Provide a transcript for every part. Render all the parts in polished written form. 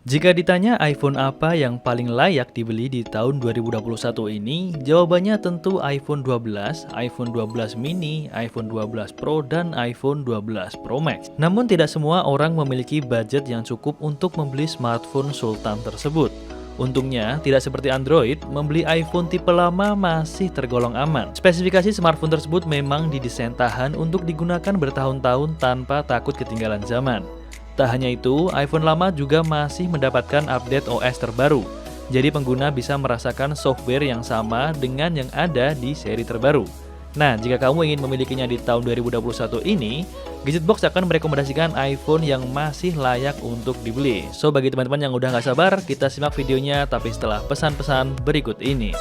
Jika ditanya iPhone apa yang paling layak dibeli di tahun 2021 ini, jawabannya tentu iPhone 12, iPhone 12 mini, iPhone 12 Pro, dan iPhone 12 Pro Max. Namun tidak semua orang memiliki budget yang cukup untuk membeli smartphone sultan tersebut. Untungnya, tidak seperti Android, membeli iPhone tipe lama masih tergolong aman. Spesifikasi smartphone tersebut memang didesain tahan untuk digunakan bertahun-tahun tanpa takut ketinggalan zaman. Tak hanya itu, iPhone lama juga masih mendapatkan update OS terbaru. Jadi pengguna bisa merasakan software yang sama dengan yang ada di seri terbaru. Nah, jika kamu ingin memilikinya di tahun 2021 ini, Gadgetbox akan merekomendasikan iPhone yang masih layak untuk dibeli. So, bagi teman-teman yang udah nggak sabar, kita simak videonya tapi setelah pesan-pesan berikut ini.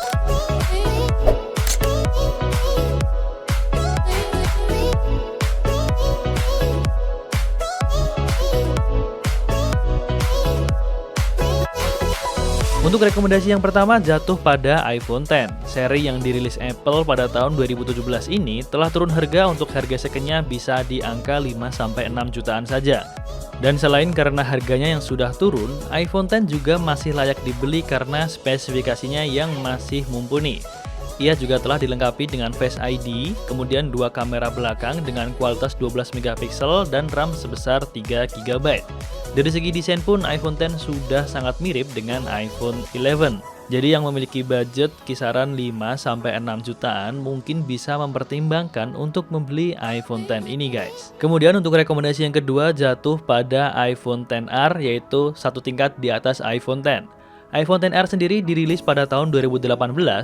Untuk rekomendasi yang pertama jatuh pada iPhone X. Seri yang dirilis Apple pada tahun 2017 ini telah turun harga untuk harga second-nya bisa di angka 5-6 jutaan saja. Dan selain karena harganya yang sudah turun, iPhone X juga masih layak dibeli karena spesifikasinya yang masih mumpuni. Ia juga telah dilengkapi dengan Face ID, kemudian dua kamera belakang dengan kualitas 12 megapiksel dan RAM sebesar 3 GB. Dari segi desain pun iPhone X sudah sangat mirip dengan iPhone 11. Jadi yang memiliki budget kisaran 5-6 jutaan mungkin bisa mempertimbangkan untuk membeli iPhone X ini guys. Kemudian untuk rekomendasi yang kedua jatuh pada iPhone XR, yaitu satu tingkat di atas iPhone X. iPhone XR sendiri dirilis pada tahun 2018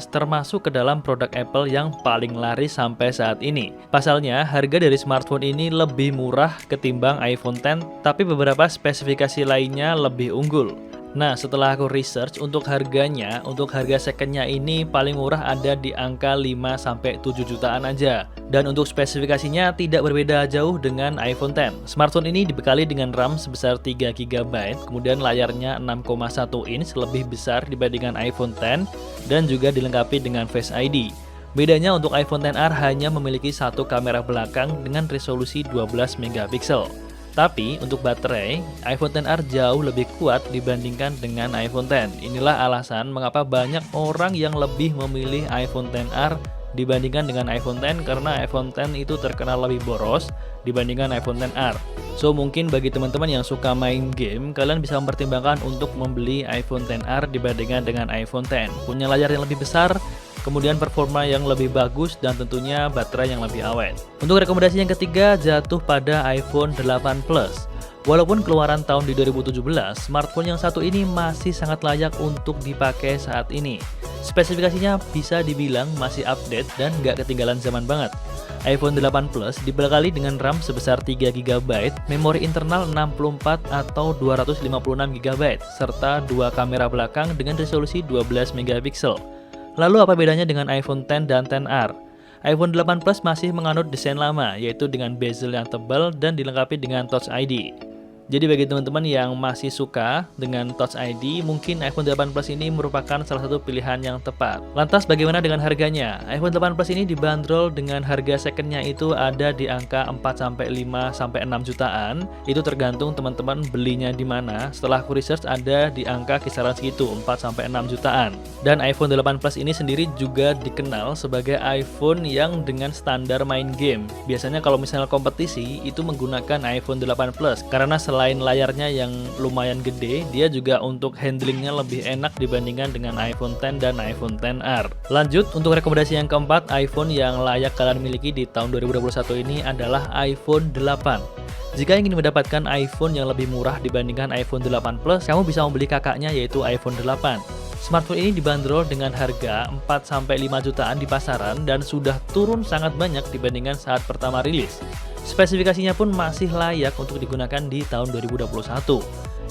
termasuk ke dalam produk Apple yang paling laris sampai saat ini. Pasalnya, harga dari smartphone ini lebih murah ketimbang iPhone X, tapi beberapa spesifikasi lainnya lebih unggul. Nah, setelah aku research untuk harganya, untuk harga second-nya ini paling murah ada di angka 5-7 jutaan aja. Dan untuk spesifikasinya tidak berbeda jauh dengan iPhone X. Smartphone ini dibekali dengan RAM sebesar 3 GB, kemudian layarnya 6,1 inch lebih besar dibandingkan iPhone X, dan juga dilengkapi dengan Face ID. Bedanya untuk iPhone XR hanya memiliki satu kamera belakang dengan resolusi 12 megapiksel. Tapi untuk baterai, iPhone XR jauh lebih kuat dibandingkan dengan iPhone X. Inilah alasan mengapa banyak orang yang lebih memilih iPhone XR dibandingkan dengan iPhone X karena iPhone X itu terkenal lebih boros dibandingkan iPhone XR. So mungkin bagi teman-teman yang suka main game, kalian bisa mempertimbangkan untuk membeli iPhone XR dibandingkan dengan iPhone X. Punya layar yang lebih besar, kemudian performa yang lebih bagus, dan tentunya baterai yang lebih awet. Untuk rekomendasi yang ketiga jatuh pada iPhone 8 Plus. Walaupun keluaran tahun di 2017, smartphone yang satu ini masih sangat layak untuk dipakai saat ini. Spesifikasinya bisa dibilang masih update dan nggak ketinggalan zaman banget. iPhone 8 Plus dibekali dengan RAM sebesar 3 GB, memori internal 64 atau 256 GB, serta dua kamera belakang dengan resolusi 12 megapiksel. Lalu apa bedanya dengan iPhone X dan XR? iPhone 8 Plus masih menganut desain lama, yaitu dengan bezel yang tebal dan dilengkapi dengan Touch ID. Jadi bagi teman-teman yang masih suka dengan Touch ID, mungkin iPhone 8 Plus ini merupakan salah satu pilihan yang tepat. Lantas bagaimana dengan harganya? iPhone 8 Plus ini dibanderol dengan harga second-nya itu ada di angka 4-5-6 jutaan. Itu tergantung teman-teman belinya di mana. Setelah aku research ada di angka kisaran segitu, 4-6 jutaan. Dan iPhone 8 Plus ini sendiri juga dikenal sebagai iPhone yang dengan standar main game. Biasanya kalau misalnya kompetisi itu menggunakan iPhone 8 Plus karena selain layarnya yang lumayan gede, dia juga untuk handlingnya lebih enak dibandingkan dengan iPhone X dan iPhone XR. Lanjut, untuk rekomendasi yang keempat, iPhone yang layak kalian miliki di tahun 2021 ini adalah iPhone 8. Jika ingin mendapatkan iPhone yang lebih murah dibandingkan iPhone 8 Plus, kamu bisa membeli kakaknya yaitu iPhone 8. Smartphone ini dibanderol dengan harga 4-5 jutaan di pasaran dan sudah turun sangat banyak dibandingkan saat pertama rilis. Spesifikasinya pun masih layak untuk digunakan di tahun 2021.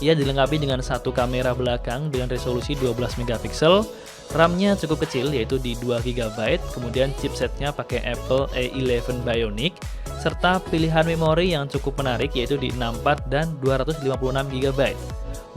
Ia dilengkapi dengan satu kamera belakang dengan resolusi 12 megapiksel, RAM-nya cukup kecil yaitu di 2 GB, kemudian chipsetnya pakai Apple A11 Bionic, serta pilihan memori yang cukup menarik yaitu di 64 dan 256 GB.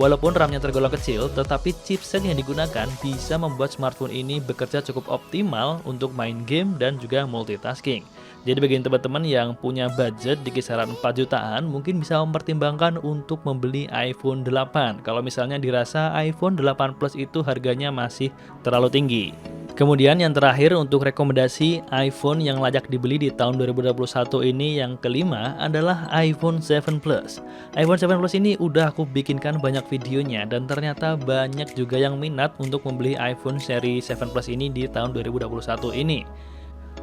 Walaupun RAM-nya tergolong kecil, tetapi chipset yang digunakan bisa membuat smartphone ini bekerja cukup optimal untuk main game dan juga multitasking. Jadi bagi teman-teman yang punya budget di kisaran 4 jutaan, mungkin bisa mempertimbangkan untuk membeli iPhone 8. Kalau misalnya dirasa iPhone 8 Plus itu harganya masih terlalu tinggi. Kemudian yang terakhir untuk rekomendasi iPhone yang layak dibeli di tahun 2021 ini yang kelima adalah iPhone 7 Plus. iPhone 7 Plus ini udah aku bikinkan banyak videonya dan ternyata banyak juga yang minat untuk membeli iPhone seri 7 Plus ini di tahun 2021 ini.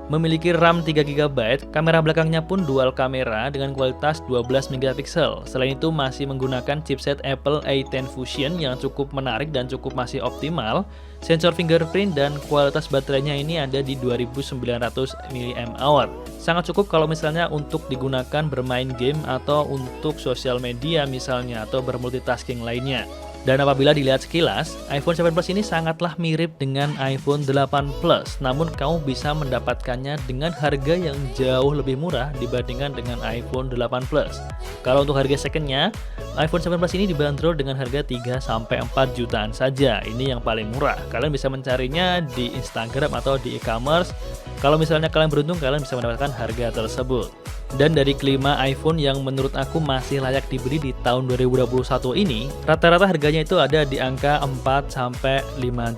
Memiliki RAM 3GB, kamera belakangnya pun dual kamera dengan kualitas 12 megapiksel. Selain itu masih menggunakan chipset Apple A10 Fusion yang cukup menarik dan cukup masih optimal. Sensor fingerprint dan kualitas baterainya ini ada di 2900 mAh. Sangat cukup kalau misalnya untuk digunakan bermain game atau untuk sosial media misalnya atau bermultitasking lainnya. Dan apabila dilihat sekilas, iPhone 7 Plus ini sangatlah mirip dengan iPhone 8 Plus, namun kamu bisa mendapatkannya dengan harga yang jauh lebih murah dibandingkan dengan iPhone 8 Plus. Kalau untuk harga secondnya, iPhone 7 Plus ini dibanderol dengan harga 3-4 jutaan saja. Ini yang paling murah. Kalian bisa mencarinya di Instagram atau di e-commerce. Kalau misalnya kalian beruntung, kalian bisa mendapatkan harga tersebut. Dan dari kelima iPhone yang menurut aku masih layak dibeli di tahun 2021 ini, rata-rata harganya itu ada di angka 4-5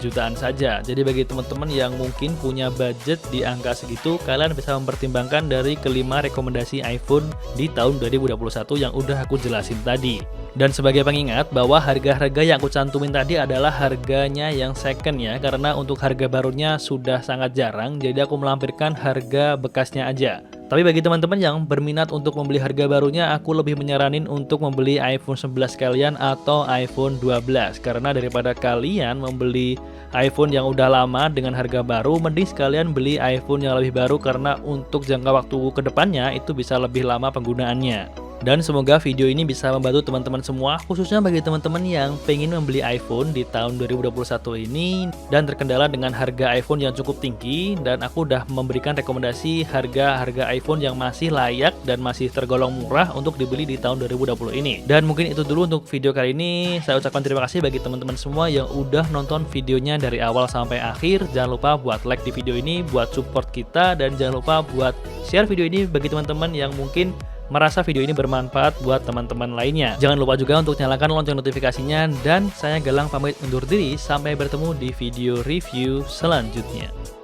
jutaan saja. Jadi bagi teman-teman yang mungkin punya budget di angka segitu, kalian bisa mempertimbangkan dari kelima rekomendasi iPhone di tahun 2021 yang udah aku jelasin tadi. Dan sebagai pengingat bahwa harga-harga yang aku cantumin tadi adalah harganya yang second ya, karena untuk harga barunya sudah sangat jarang, jadi aku melampirkan harga bekasnya aja. Tapi bagi teman-teman yang berminat untuk membeli harga barunya, aku lebih menyaranin untuk membeli iPhone 11 kalian atau iPhone 12. Karena daripada kalian membeli iPhone yang udah lama dengan harga baru, mending sekalian beli iPhone yang lebih baru karena untuk jangka waktu kedepannya itu bisa lebih lama penggunaannya. Dan semoga video ini bisa membantu teman-teman semua, khususnya bagi teman-teman yang pengen membeli iPhone di tahun 2021 ini dan terkendala dengan harga iPhone yang cukup tinggi. Dan aku udah memberikan rekomendasi harga-harga iPhone yang masih layak dan masih tergolong murah untuk dibeli di tahun 2020 ini. Dan mungkin itu dulu untuk video kali ini. Saya ucapkan terima kasih bagi teman-teman semua yang udah nonton videonya dari awal sampai akhir. Jangan lupa buat like di video ini, buat support kita, dan jangan lupa buat share video ini bagi teman-teman yang mungkin merasa video ini bermanfaat buat teman-teman lainnya. Jangan lupa juga untuk nyalakan lonceng notifikasinya, dan saya Galang pamit undur diri sampai bertemu di video review selanjutnya.